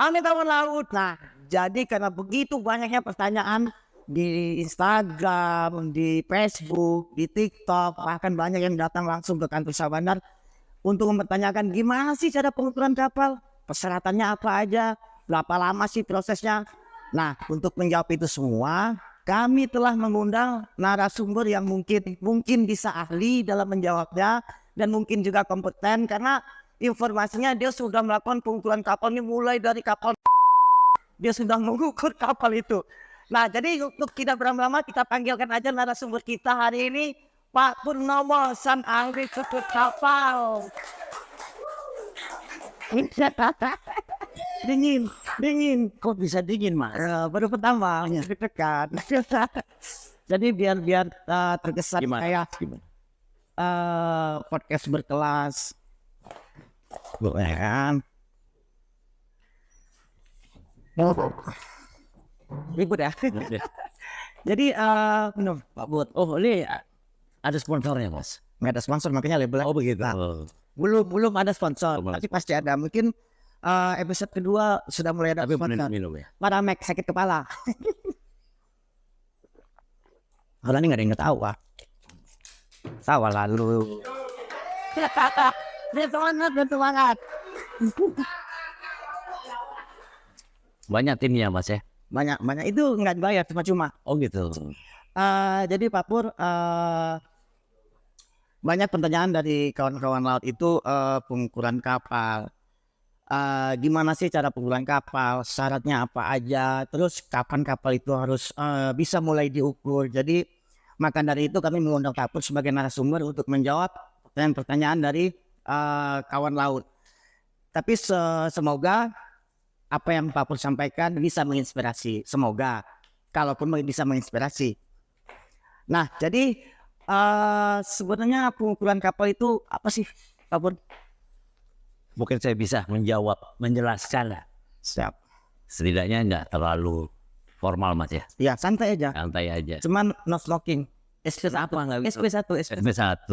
Kami kawan laut. Nah, jadi karena begitu banyaknya pertanyaan di Instagram, di Facebook, di TikTok, bahkan banyak yang datang langsung ke kantor Sabandar untuk mempertanyakan gimana sih cara pengukuran kapal, persyaratannya apa aja, berapa lama sih prosesnya. Nah, untuk menjawab itu semua, kami telah mengundang narasumber yang mungkin bisa ahli dalam menjawabnya dan mungkin juga kompeten karena informasinya dia sudah melakukan pengukuran kapal ini mulai dari kapal dia sudah mengukur kapal itu. Nah, jadi untuk tidak berlama-lama kita panggilkan aja narasumber kita hari ini, Pak Purnomo, sang ahli ukur kapal. Dingin. Kok bisa dingin, Mas? Baru pertama dekat. Jadi biar terkesan kayak podcast berkelas. Kan? Ribut ya. Jadi minum Pak Bud. Oh, ini ada sponsornya, Mas? Nggak ada sponsor makanya label. Oh, begitu. Belum ada sponsor, tapi pasti ada. Mungkin episode kedua sudah mulai ada sponsor. Minum ya. Pada Mac sakit kepala. Orang ini nggak ada yang ketawa. Tawa lalu. Semangat. Banyak timnya, Mas ya? Banyak itu nggak dibayar cuma. Oh gitu. Jadi Pak Pur, banyak pertanyaan dari kawan-kawan laut itu pengukuran kapal. Gimana sih cara pengukuran kapal? Syaratnya apa aja? Terus kapan kapal itu harus bisa mulai diukur? Jadi maka dari itu kami mengundang Pak Pur sebagai narasumber untuk menjawab pertanyaan-pertanyaan dari kawan laut. Tapi semoga apa yang Pak Pur sampaikan bisa menginspirasi. Semoga, kalaupun bisa menginspirasi. Nah, jadi sebenarnya pengukuran kapal itu apa sih, Pak Pur? Mungkin saya bisa menjelaskan lah. Siap. Setidaknya nggak terlalu formal, Mas ya? Ya, santai aja. Santai aja. Cuman no smoking. SP1 nggak bisa? SP1.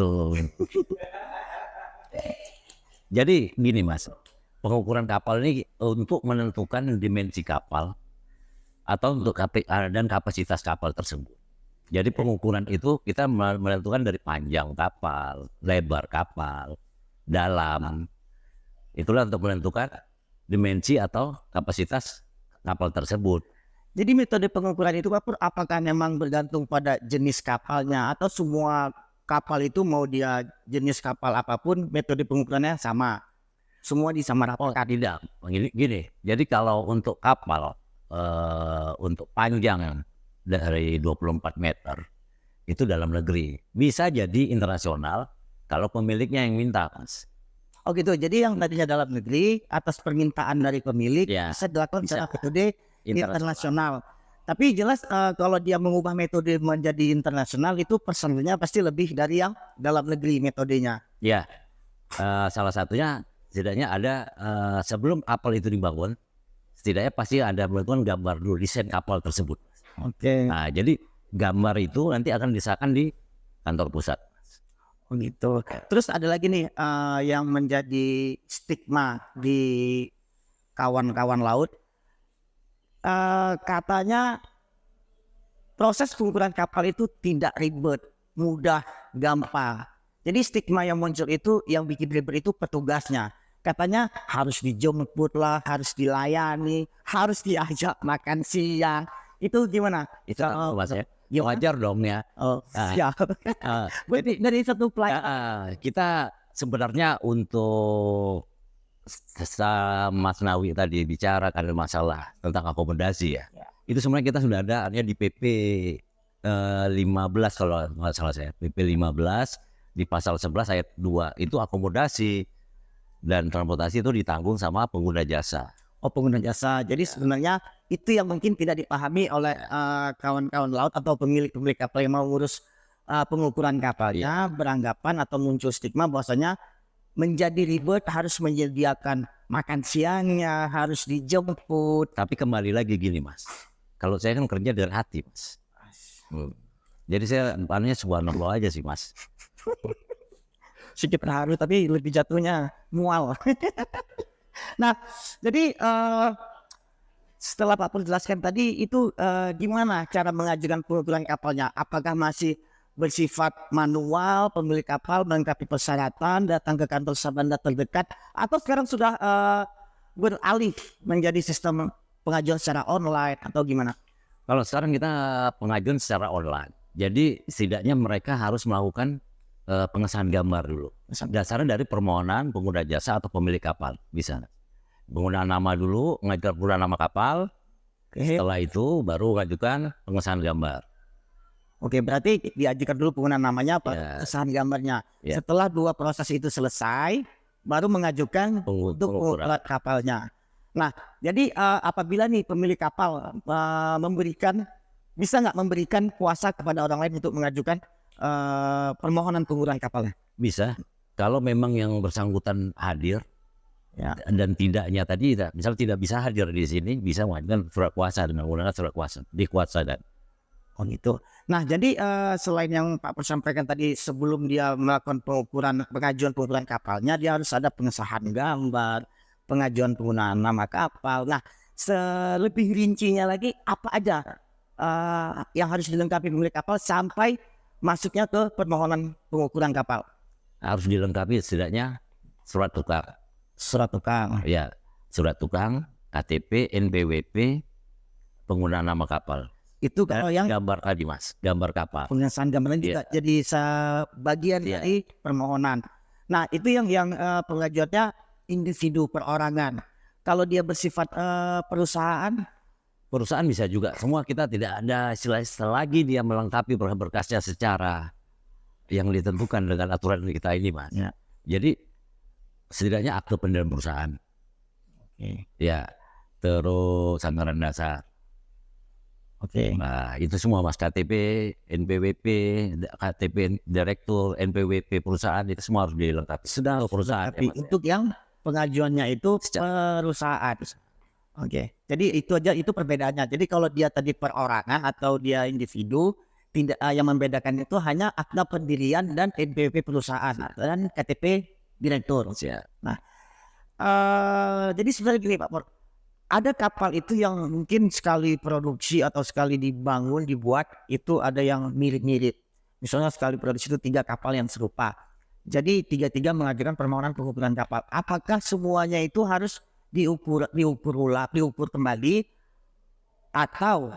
Jadi gini, Mas. Pengukuran kapal ini untuk menentukan dimensi kapal atau untuk dan kapasitas kapal tersebut. Jadi pengukuran itu kita menentukan dari panjang kapal, lebar kapal, dalam. Itulah untuk menentukan dimensi atau kapasitas kapal tersebut. Jadi metode pengukuran itu Pak Pur, apakah memang bergantung pada jenis kapalnya atau semua kapal itu mau dia jenis kapal apapun metode pengukurannya sama? Semua disamaratakan? Tidak, gini. Jadi kalau untuk kapal untuk panjang dari 24 meter itu dalam negeri, bisa jadi internasional kalau pemiliknya yang minta, Mas. Oh gitu. Jadi yang tadinya dalam negeri atas permintaan dari pemilik bisa dilakukan secara metode internasional. Tapi jelas kalau dia mengubah metode menjadi internasional itu persennya pasti lebih dari yang dalam negeri metodenya. Ya, salah satunya setidaknya ada sebelum kapal itu dibangun, setidaknya pasti ada melakukan gambar dulu desain kapal tersebut. Oke. Nah, jadi gambar itu nanti akan disahkan di kantor pusat. Oh gitu. Terus ada lagi nih yang menjadi stigma di kawan-kawan laut. Katanya proses pengukuran kapal itu tidak ribet, mudah, gampang. Jadi stigma yang muncul itu yang bikin ribet itu petugasnya. Katanya harus dijemput lah, harus dilayani, harus diajak makan siang. Itu gimana? Itu Mas ya? Ya wajar dong ya. Siap. Dari satu kita sebenarnya untuk Mas Nawi tadi bicara karena masalah tentang akomodasi ya. Itu sebenarnya kita sudah ada artinya di PP 15 kalau nggak salah saya. PP 15 di pasal 11 ayat 2 itu akomodasi dan transportasi itu ditanggung sama pengguna jasa. Oh, pengguna jasa. Jadi sebenarnya itu yang mungkin tidak dipahami oleh kawan-kawan laut atau pemilik kapal yang mau ngurus pengukuran kapalnya, beranggapan atau muncul stigma bahwasanya menjadi ribet, harus menyediakan makan siangnya, harus dijemput. Tapi kembali lagi gini, Mas. Kalau saya kan kerja dari hati, Mas. Jadi saya pannya subhanallah aja sih, Mas. Sedikit terharu tapi lebih jatuhnya mual. Nah, jadi setelah Pak Pur jelaskan tadi itu gimana cara mengajukan pengukuran kapalnya? Apakah masih bersifat manual, pemilik kapal melengkapi persyaratan, datang ke kantor Sabanda terdekat, atau sekarang sudah beralih menjadi sistem pengajuan secara online atau gimana? Kalau sekarang kita pengajuan secara online. Jadi setidaknya mereka harus melakukan pengesahan gambar dulu. Dasarnya dari permohonan pengguna jasa atau pemilik kapal bisa. Penggunaan nama dulu, mengajukan penggunaan nama kapal. Oke. Setelah itu baru mengajukan pengesahan gambar. Oke, berarti diajukan dulu penggunaan namanya, Ya. pengesahan gambarnya. Ya. Setelah 2 proses itu selesai, baru mengajukan untuk Pengukuran. pengukuran kapalnya. Nah, jadi apabila nih pemilik kapal bisa nggak memberikan kuasa kepada orang lain untuk mengajukan permohonan pengukuran kapalnya? Bisa. Kalau memang yang bersangkutan hadir, Ya. dan tidaknya tadi, misal tidak bisa hadir di sini, bisa mengajukan surat kuasa dengan menggunakan surat kuasa, dikuasakan. Oh gitu. Nah, jadi selain yang Pak Pur sampaikan tadi, sebelum dia melakukan pengajuan pengukuran kapalnya, dia harus ada pengesahan gambar, pengajuan penggunaan nama kapal. Nah, selebih rincinya lagi, apa aja yang harus dilengkapi pemilik kapal sampai masuknya ke permohonan pengukuran kapal? Harus dilengkapi setidaknya surat tukang. Surat tukang. Ya, surat tukang, KTP, NPWP, penggunaan nama kapal. Itu kalau yang Gambar tadi mas, gambar kapal. pengesahan gambarnya juga jadi bagian Iya. dari permohonan. Nah, itu yang pengajuannya individu perorangan. Kalau dia bersifat perusahaan, Perusahaan bisa juga. Semua kita tidak ada istilah selagi dia melengkapi berkasnya secara yang ditentukan dengan aturan kita ini mas. Ya. Jadi setidaknya akte pendirian perusahaan. Oke. Ya, terus anggaran dasar. Oke. Nah, itu semua mas, KTP, NPWP, KTP direktur, NPWP perusahaan itu semua harus dilengkapi. Sudah perusahaan. tapi Ya, mas, untuk yang pengajuannya itu perusahaan. Oke. Jadi itu aja, itu perbedaannya. Jadi kalau dia tadi perorangan atau dia individu, tidak yang membedakan itu hanya akta pendirian dan NPWP perusahaan dan KTP direktur. ya. Nah, jadi sebenarnya gini Pak Pur, ada kapal itu yang mungkin sekali produksi atau sekali dibangun, dibuat, itu ada yang mirip-mirip. Misalnya sekali produksi itu 3 kapal yang serupa. Jadi 3-3 mengajukan permohonan pengukuran kapal. Apakah semuanya itu harus diukur kembali, atau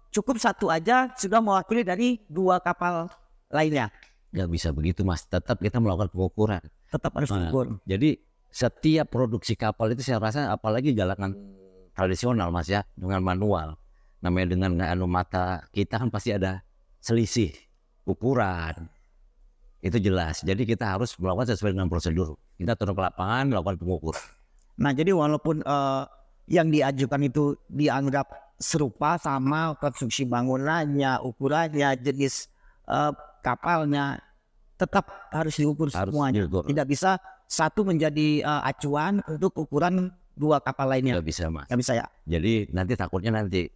cukup satu aja sudah mewakili dari 2 kapal lainnya? Nggak bisa begitu mas, tetap kita melakukan pengukuran. Tetap harus Nah, diukur. jadi setiap produksi kapal itu saya rasa apalagi galangan tradisional mas ya, dengan manual. Namanya dengan mata kita kan pasti ada selisih ukuran. Itu jelas. Jadi kita harus melakukan sesuai dengan prosedur. Kita turun ke lapangan melakukan pengukuran. Nah, jadi walaupun yang diajukan itu dianggap serupa, sama konstruksi bangunannya, ukurannya, jenis kapalnya, tetap harus diukur Harus semuanya. diukur. Tidak bisa satu menjadi acuan untuk ukuran 2 kapal lainnya. Nggak bisa mas. Nggak bisa ya? Jadi takutnya nanti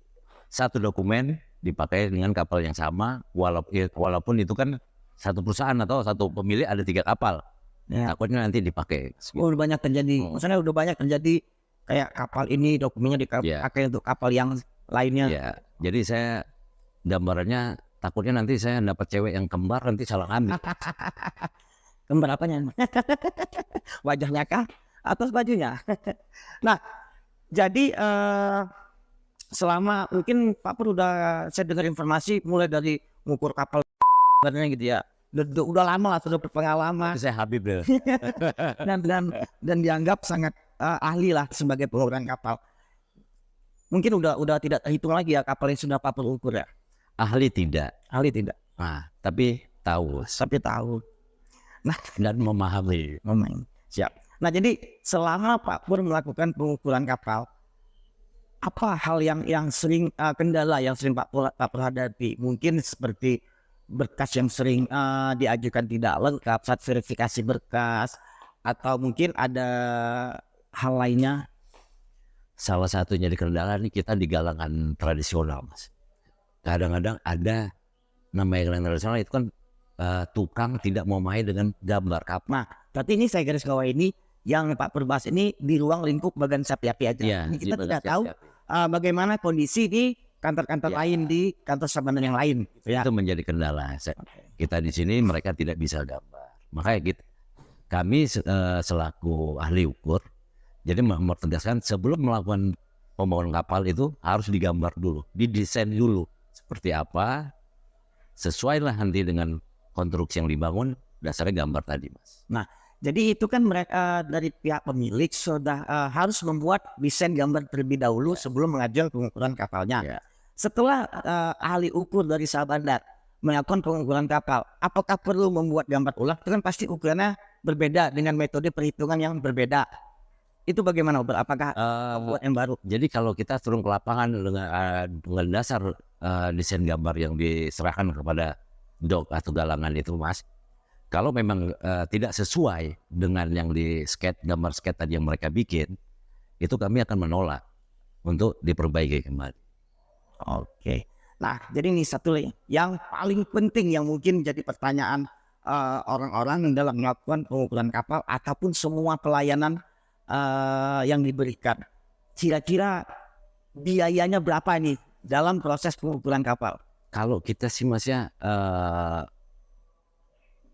satu dokumen dipakai dengan kapal yang sama, walaupun itu kan satu perusahaan atau satu pemilik ada 3 kapal. Ya. Takutnya nanti dipakai. Udah banyak terjadi. Maksudnya udah banyak terjadi kayak kapal ini dokumennya dipakai untuk kapal yang lainnya. Ya, jadi saya gambarannya takutnya nanti saya dapat cewek yang kembar nanti salah ambil. Kembar apanya? Wajahnya kah? Atau bajunya? Nah, jadi selama mungkin Pak Pur saya dengar informasi mulai dari mengukur kapal gitu ya. Udah lama lah, sudah berpengalaman. Tapi saya Habib deh. dan dianggap sangat ahli lah sebagai pengukuran kapal. Mungkin udah tidak terhitung lagi ya kapal yang sudah Pak Pur ukur ya. Ahli tidak. Ahli tidak. Nah, tapi tahu Nah, dan memahami. siap. Nah, jadi selama Pak Pur melakukan pengukuran kapal, apa hal yang sering kendala yang sering Pak Pur hadapi? Mungkin seperti berkas yang sering diajukan tidak lengkap saat verifikasi berkas, atau mungkin ada hal lainnya. Salah satunya di kendala ini kita di galangan tradisional mas. Kadang-kadang ada namanya galangan tradisional itu kan tukang tidak mau main dengan gambar kapal. Nah, berarti ini saya garis bawah ini yang Pak Pur bahas ini di ruang lingkup bagan sapi-api aja. Iya, Ini kita di tidak bagan tahu sapi-api. bagaimana kondisi di kantor-kantor Ya. lain, di kantor Sabandar yang lain. Gitu ya. Itu menjadi kendala. Kita di sini mereka tidak bisa gambar. Makanya kami selaku ahli ukur, jadi mempertegaskan sebelum melakukan pembangunan kapal itu harus digambar dulu, didesain dulu seperti apa, sesuai lah nanti dengan konstruksi yang dibangun, dasarnya gambar tadi, Mas. Nah, jadi itu kan mereka dari pihak pemilik sudah harus membuat desain gambar terlebih dahulu sebelum mengajukan pengukuran kapalnya. Ya. Setelah ahli ukur dari Sabandar melakukan pengukuran kapal, apakah perlu membuat gambar ulang? Itu kan pasti ukurannya berbeda dengan metode perhitungan yang berbeda. Itu bagaimana, Ober? Apakah buat yang baru? Jadi kalau kita turun ke lapangan dengan dasar desain gambar yang diserahkan kepada dok atau galangan itu, Mas, kalau memang tidak sesuai dengan yang di gambar skate tadi yang mereka bikin, itu kami akan menolak untuk diperbaiki kembali. Oke. Nah, jadi ini satu lagi yang paling penting yang mungkin jadi pertanyaan orang-orang dalam melakukan pengukuran kapal ataupun semua pelayanan yang diberikan. Kira-kira biayanya berapa nih dalam proses pengukuran kapal? Kalau kita sih Mas ya,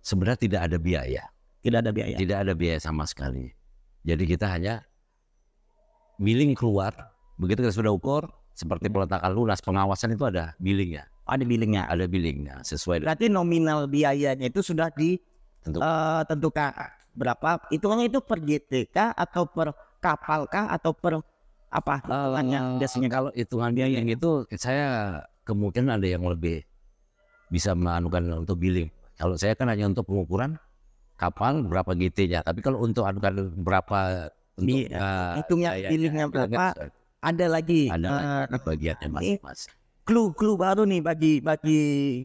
sebenarnya tidak ada biaya. Tidak ada biaya. Tidak ada biaya sama sekali. Jadi kita hanya billing keluar, begitu kita sudah ukur, seperti peletakan lunas, pengawasan itu ada billingnya. Ada billingnya. Ada billingnya sesuai dengan Berarti nominal biayanya itu sudah tentu. ditentukan berapa? Hitungannya itu per GTK atau per kapal kah atau per apa? Hitungannya biasanya Kalau hitungan biaya itu saya kemungkinan ada yang lebih bisa menganukan untuk billing. Kalau saya kan hanya untuk pengukuran kapal berapa GT-nya, tapi kalau untuk anukan berapa untuk hitungnya billingnya berapa? Ada lagi bagiannya Mas. Clue baru nih bagi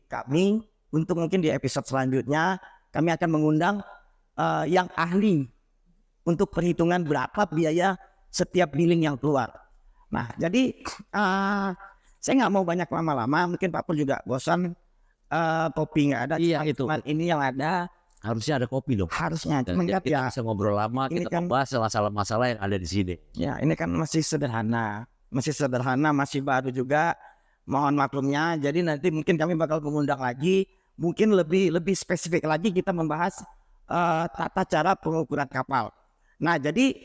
kami untuk mungkin di episode selanjutnya kami akan mengundang yang ahli untuk perhitungan berapa biaya setiap billing yang keluar. Nah, jadi saya nggak mau banyak lama-lama, mungkin Pak Pur juga bosan, kopi nggak ada. Iya itu. Ini yang ada. Harusnya ada kopi dong. Harusnya. Cuman kita ya, bisa ngobrol lama, ini kita kan, membahas masalah-masalah yang ada di sini. Ya, ini kan masih sederhana, masih baru juga. Mohon maklumnya. Jadi nanti mungkin kami bakal mengundang lagi, mungkin lebih spesifik lagi kita membahas tata cara pengukuran kapal. Nah, jadi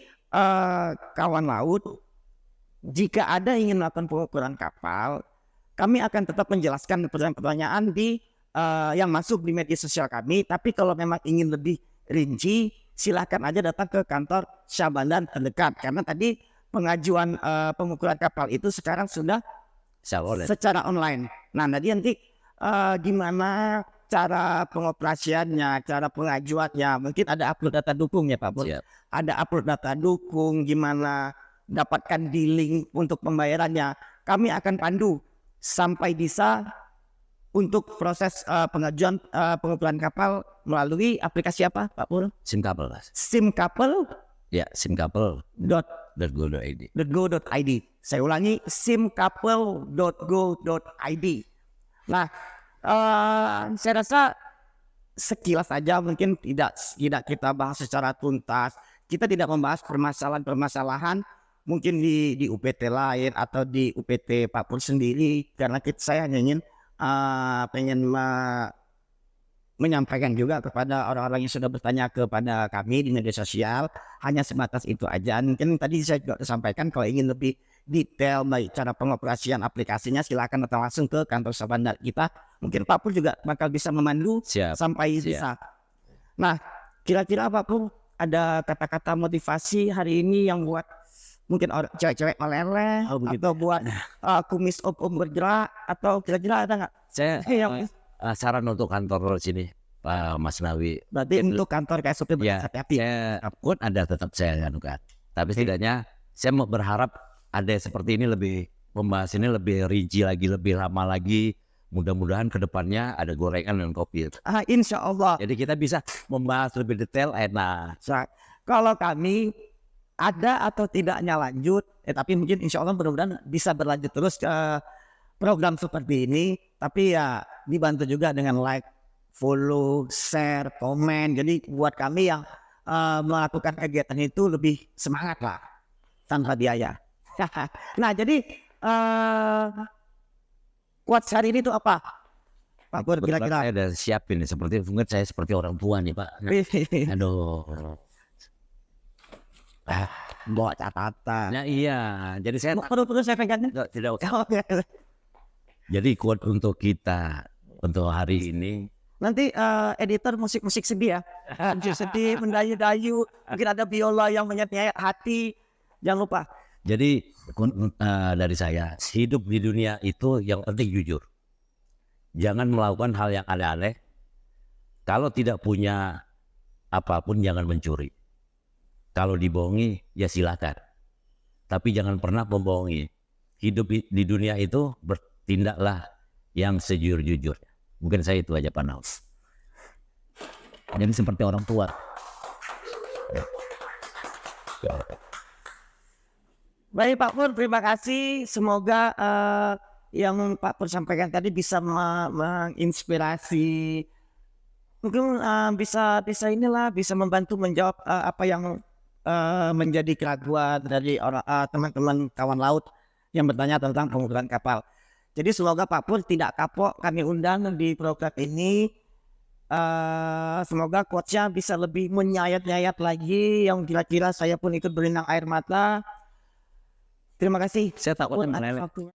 kawan laut, jika ada ingin melakukan pengukuran kapal, kami akan tetap menjelaskan pertanyaan-pertanyaan yang masuk di media sosial kami. Tapi kalau memang ingin lebih rinci, silakan aja datang ke kantor Sabandar terdekat. Karena tadi pengajuan pengukuran kapal itu sekarang sudah secara online. Nah, nanti gimana cara pengoperasiannya, cara pengajuannya, mungkin ada upload data dukung ya Pak Pur. Ada upload data dukung, gimana dapatkan billing untuk pembayarannya. Kami akan pandu sampai bisa untuk proses pengajuan pengukuran kapal melalui aplikasi apa Pak Pur? Simkapel, Mas. Simkapel. Ya, simkapel.go.id. Saya ulangi, simkapel.go.id. Nah, saya rasa sekilas saja, mungkin tidak kita bahas secara tuntas. Kita tidak membahas permasalahan-permasalahan mungkin di UPT lain atau di UPT Pak Pur sendiri, karena saya hanya ingin pengen menyampaikan juga kepada orang-orang yang sudah bertanya kepada kami di media sosial, hanya sebatas itu aja. Mungkin tadi saya juga sampaikan kalau ingin lebih detail baik cara pengoperasian aplikasinya, silakan datang langsung ke kantor Sabandar kita. Mungkin Pak Pur juga bakal bisa memandu sampai bisa. Nah, kira-kira Pak Pur ada kata-kata motivasi hari ini yang buat mungkin orang cewek-cewek meleleh atau buat kumis om bergerak, atau kira-kira ada nggak? Saya saran untuk kantor sini Pak Mas Nawi. Berarti untuk kantor KSOP hati-hati. Saya pun ada tetap saya anukan. Tapi setidaknya saya mau berharap ada seperti ini, lebih membahas ini lebih rinci lagi, lebih lama lagi. Mudah-mudahan kedepannya ada gorengan dan kopi. Insya Allah. Jadi kita bisa membahas lebih detail, enak. Kalau kami ada atau tidaknya lanjut, tapi mungkin insya Allah mudah-mudahan bisa berlanjut terus ke program seperti ini. Tapi ya dibantu juga dengan like, follow, share, komen. Jadi buat kami yang melakukan kegiatan itu lebih semangat lah, tanpa biaya. Nah, jadi quotes hari ini tuh apa, Pak Pur, Kebetulan kira-kira? saya udah siapin nih, seperti mungkin saya seperti orang tua nih Pak. Aduh. Bawa catatan. Nah iya, jadi saya Perlu saya pegangnya. tidak usah. Jadi quote untuk kita untuk hari ini, Nanti editor musik-musik sedih ya. Sedih, mendayu-dayu. Mungkin ada biola yang menyayat hati. Jangan lupa. jadi dari saya, hidup di dunia itu yang penting jujur. Jangan melakukan hal yang aneh-aneh. Kalau tidak punya apapun jangan mencuri. Kalau dibohongi ya silakan. Tapi jangan pernah membohongi. Hidup di dunia itu bertindaklah yang sejujur-jujurnya. Mungkin saya itu aja Pak Naus. Jadi seperti orang tua. Baik Pak Pur, terima kasih. Semoga yang Pak Pur sampaikan tadi bisa menginspirasi. Mungkin bisa membantu menjawab apa yang menjadi keraguan dari orang teman-teman kawan laut yang bertanya tentang pengukuran kapal. Jadi semoga Pak Pur tidak kapok kami undang di program ini. Semoga quotes-nya bisa lebih menyayat-nyayat lagi, yang kira-kira saya pun ikut berlinang air mata. Terima kasih. Saya takut Pur, atas meleleh. waktunya.